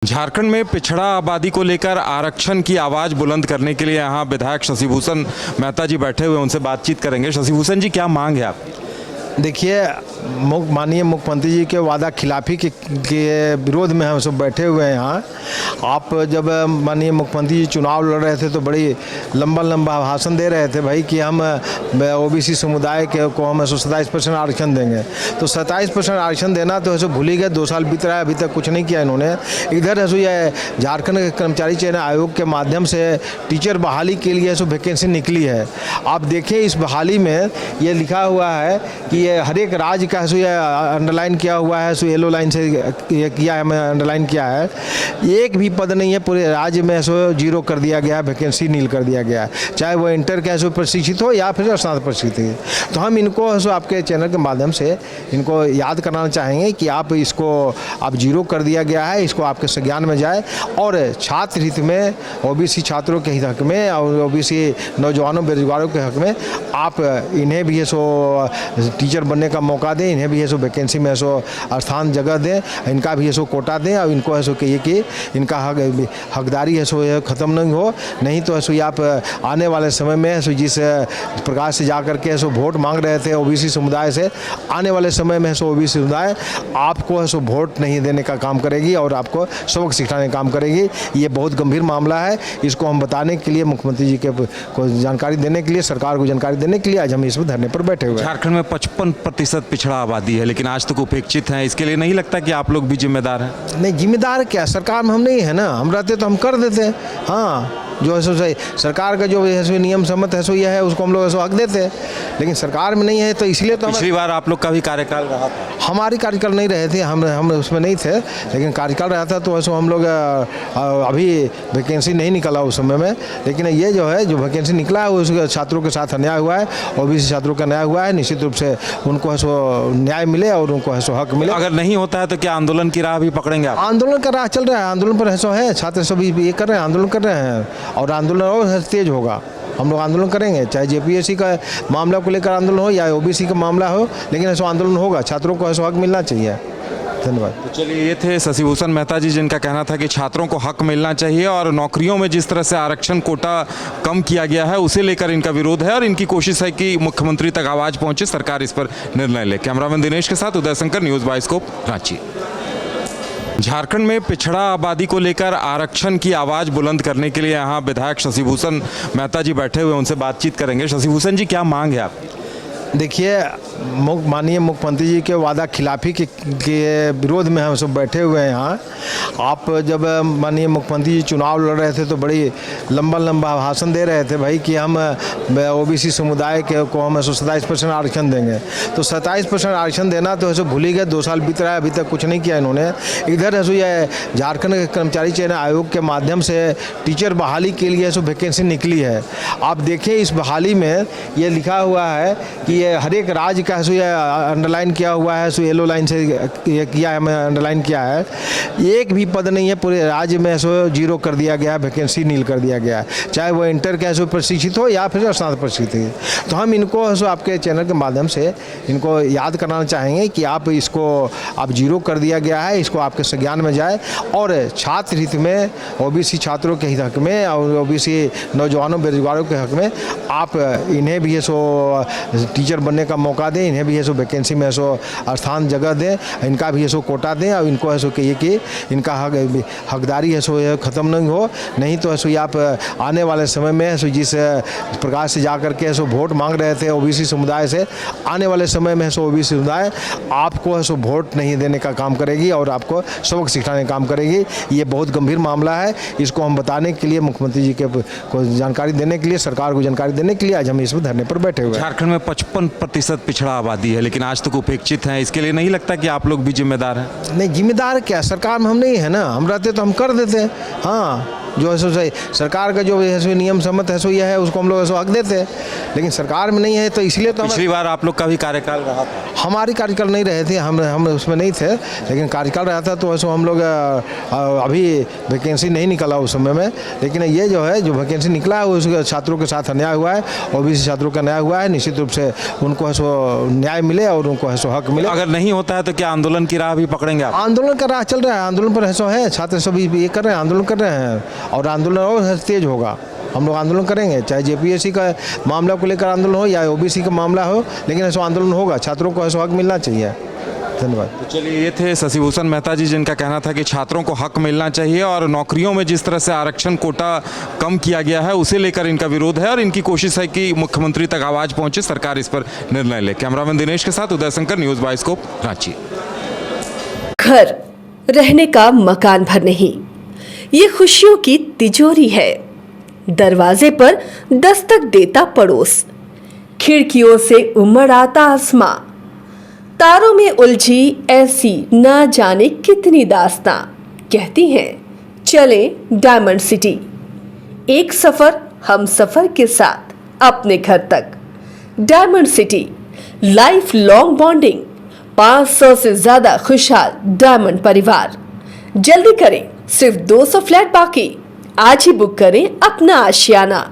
झारखंड में पिछड़ा आबादी को लेकर आरक्षण की आवाज बुलंद करने के लिए यहाँ विधायक शशिभूषण मेहता जी बैठे हुए, उनसे बातचीत करेंगे। शशिभूषण जी, क्या मांग है आप? देखिए, माननीय मुख्यमंत्री जी के वादा खिलाफी के विरोध में हम सब बैठे हुए हैं यहाँ। आप जब माननीय मुख्यमंत्री जी चुनाव लड़ रहे थे तो बड़ी लंबा भाषण दे रहे थे भाई कि हम ओबीसी समुदाय को हम 27% आरक्षण देंगे। तो 27% आरक्षण देना तो ऐसे भूल ही गए। 2 साल बीत रहा है, अभी तक कुछ नहीं किया इन्होंने। इधर ऐसे ये झारखंड कर्मचारी चयन आयोग के माध्यम से टीचर बहाली के लिए ऐसे वैकेंसी निकली है। आप देखें, इस बहाली में ये लिखा हुआ है कि ये हर एक राज्य का ये अंडरलाइन किया हुआ है, सो येलो लाइन से ये किया है, मैं अंडरलाइन किया है। एक भी पद नहीं है पूरे राज्य में, सो 0 कर दिया गया है, वैकेंसी नील कर दिया गया है, चाहे वो इंटर के ऐसे प्रशिक्षित हो या फिर स्नातक प्रशिक्षित। तो हम इनको ऐसे आपके चैनल के माध्यम से इनको याद कराना चाहेंगे कि आप इसको 0 कर दिया गया है, इसको आपके संज्ञान में जाए और छात्र हित में, ओबीसी छात्रों के हक में और ओबीसी नौजवानों बेरोजगारों के हक में आप इन्हें भी सो टीचर बनने का मौका दें, इन्हें भी ऐसो वैकेंसी में ऐसो स्थान जगह दें, इनका भी ऐसो कोटा दें और इनको ऐसो कहिए कि इनका हकदारी ऐसो ख़त्म नहीं हो। नहीं तो ऐसो आप आने वाले समय में ऐसो जिस प्रकार से जा करके ऐसो वोट मांग रहे थे ओबीसी समुदाय से, आने वाले समय में ऐसो ओबीसी समुदाय आपको ऐसो वोट नहीं देने का काम करेगी और आपको सबक सिखाने का काम करेगी। ये बहुत गंभीर मामला है। इसको हम बताने के लिए, मुख्यमंत्री जी के को जानकारी देने के लिए, सरकार को जानकारी देने के लिए आज हम इस धरने पर बैठे हुए हैं। झारखंड में 55% पिछड़ा आबादी है, लेकिन आज तक उपेक्षित हैं। इसके लिए नहीं लगता कि आप लोग भी जिम्मेदार हैं? नहीं, जिम्मेदार क्या, सरकार में हम नहीं है ना। हम रहते तो हम कर देते। हाँ, जो है सो सही सरकार का जो है सो नियम सम्मत है सो यह है, उसको हम लोग ऐसा हक देते हैं। लेकिन सरकार में नहीं है तो इसलिए तो पिछली बार आप लोग का भी कार्यकाल रहा था। हमारी कार्यकाल नहीं रहे थे, हम उसमें नहीं थे, लेकिन कार्यकाल रहा था तो ऐसा हम लोग अभी वैकेंसी नहीं निकला उस समय में। लेकिन ये जो है, जो वैकेंसी निकला है उसके छात्रों के साथ अन्याय हुआ है, ओबीसी छात्रों का न्याय हुआ है। निश्चित रूप से उनको ऐसो न्याय मिले और उनको ऐसो हक मिले। अगर नहीं होता है तो क्या आंदोलन की राह भी पकड़ेंगे आप? आंदोलन का राह चल रहा है, आंदोलन पर ऐसा है, छात्र सभी ये कर रहे हैं, आंदोलन कर रहे हैं और आंदोलन और तेज होगा। हम लोग आंदोलन करेंगे, चाहे जेपीएससी का मामला को लेकर आंदोलन हो या ओबीसी का मामला हो, लेकिन ऐसा आंदोलन होगा। छात्रों को ऐसा हक मिलना चाहिए। धन्यवाद। तो चलिए, ये थे शशिभूषण मेहता जी, जिनका कहना था कि छात्रों को हक मिलना चाहिए और नौकरियों में जिस तरह से आरक्षण कोटा कम किया गया है उसे लेकर इनका विरोध है और इनकी कोशिश है कि मुख्यमंत्री तक आवाज़ पहुंचे, सरकार इस पर निर्णय ले। कैमरामैन दिनेश के साथ उदय शंकर, न्यूज़ बाइस्कोप, रांची। झारखंड में पिछड़ा आबादी को लेकर आरक्षण की आवाज़ बुलंद करने के लिए यहाँ विधायक शशिभूषण मेहता जी बैठे हुए, उनसे बातचीत करेंगे। शशिभूषण जी, क्या मांग है आप? देखिए, माननीय मुख्यमंत्री जी के वादा खिलाफी के विरोध में हम सब बैठे हुए हैं यहाँ। आप जब माननीय मुख्यमंत्री जी चुनाव लड़ रहे थे तो बड़ी लंबा भाषण दे रहे थे भाई कि हम ओबीसी समुदाय को हम 27% आरक्षण देंगे। तो 27% आरक्षण देना तो ऐसे भूल ही गए। 2 साल बीत रहा है, अभी तक कुछ नहीं किया इन्होंने। इधर ऐसे ये झारखंड कर्मचारी चयन आयोग के माध्यम से टीचर बहाली के लिए ऐसे वैकेंसी निकली है। आप देखें, इस बहाली में ये लिखा हुआ है कि ये हर एक राज्य का ये अंडरलाइन किया हुआ है, सो येलो लाइन से ये किया है, मैं अंडरलाइन किया है। एक भी पद नहीं है पूरे राज्य में, सो 0 कर दिया गया है, वैकेंसी नील कर दिया गया है, चाहे वो इंटर के ऐसे प्रशिक्षित हो या फिर स्नातक प्रशिक्षित। तो हम इनको ऐसे आपके चैनल के माध्यम से इनको याद कराना चाहेंगे कि आप इसको 0 कर दिया गया है, इसको आपके संज्ञान में जाए और छात्र हित में, ओबीसी छात्रों के हक में और ओबीसी नौजवानों बेरोजगारों के हक में आप इन्हें भी ऐसो टीचर बनने का मौका दें, इन्हें भी ऐसो वैकेंसी में ऐसो स्थान जगह दें, इनका भी ऐसो कोटा दें और इनको ऐसो कहिए कि इनका हकदारी ऐसो ख़त्म नहीं हो। नहीं तो ऐसो आप आने वाले समय में ऐसो जिस प्रकार से जा करके ऐसो वोट मांग रहे थे ओबीसी समुदाय से, आने वाले समय में ऐसो ओबीसी समुदाय आपको ऐसो वोट नहीं देने का काम करेगी और आपको सबक सिखाने का काम करेगी। ये बहुत गंभीर मामला है। इसको हम बताने के लिए, मुख्यमंत्री जी के को जानकारी देने के लिए, सरकार को जानकारी देने के लिए आज हम इस धरने पर बैठे हुए हैं। झारखंड में 55% पिछड़ा आबादी है, लेकिन आज तक उपेक्षित हैं। इसके लिए नहीं लगता कि आप लोग भी जिम्मेदार हैं? नहीं, जिम्मेदार क्या, सरकार में हम नहीं है ना। हम रहते तो हम कर देते। हाँ, जो है सो सही सरकार का जो है सो नियम सम्मत है सो यह है, उसको हम लोग ऐसो हक देते हैं, लेकिन सरकार में नहीं है तो इसलिए तो पिछली बार आप लोग का भी कार्यकाल रहा था। हमारी कार्यकाल नहीं रहे थे, हम उसमें नहीं थे, लेकिन कार्यकाल रहा था तो ऐसो हम लोग अभी वैकेंसी नहीं निकला उस समय में, लेकिन ये जो है जो वैकेंसी निकला है उस छात्रों के साथ अन्याय हुआ है, ओबीसी छात्रों का न्याय हुआ है, निश्चित रूप से उनको है सो न्याय मिले और उनको है सो हक मिले। अगर नहीं होता है तो क्या आंदोलन की राह भी पकड़ेंगे आप? आंदोलन का राह चल रहा है, आंदोलन पर ऐसा है, छात्र सभी ये कर रहे हैं, आंदोलन कर रहे हैं और आंदोलन और तेज होगा। हम लोग आंदोलन करेंगे, चाहे जेपीएससी का मामला को लेकर आंदोलन हो या ओबीसी का मामला हो, लेकिन ऐसा आंदोलन होगा, छात्रों को ऐसा हक मिलना चाहिए। धन्यवाद। तो चलिए, ये थे शशिभूषण मेहता जी जिनका कहना था कि छात्रों को हक मिलना चाहिए और नौकरियों में जिस तरह से आरक्षण कोटा कम किया गया है उसे लेकर इनका विरोध है और इनकी कोशिश है कि मुख्यमंत्री तक आवाज़ पहुंचे, सरकार इस पर निर्णय ले। कैमरामैन दिनेश के साथ उदय शंकर, न्यूज़ बाइस्कोप, रांची। घर रहने का मकान भर नहीं, ये खुशियों की तिजोरी है। दरवाजे पर दस्तक देता पड़ोस, खिड़कियों से उमड़ आता आसमां, तारों में उलझी ऐसी न जाने कितनी दास्तां। कहती हैं चले डायमंड सिटी, एक सफर हम सफर के साथ अपने घर तक। Diamond city, life long bonding, 500 से ज्यादा खुशहाल डायमंड परिवार। जल्दी करें, सिर्फ 200 फ्लैट बाकी। आज ही बुक करें अपना आशियाना।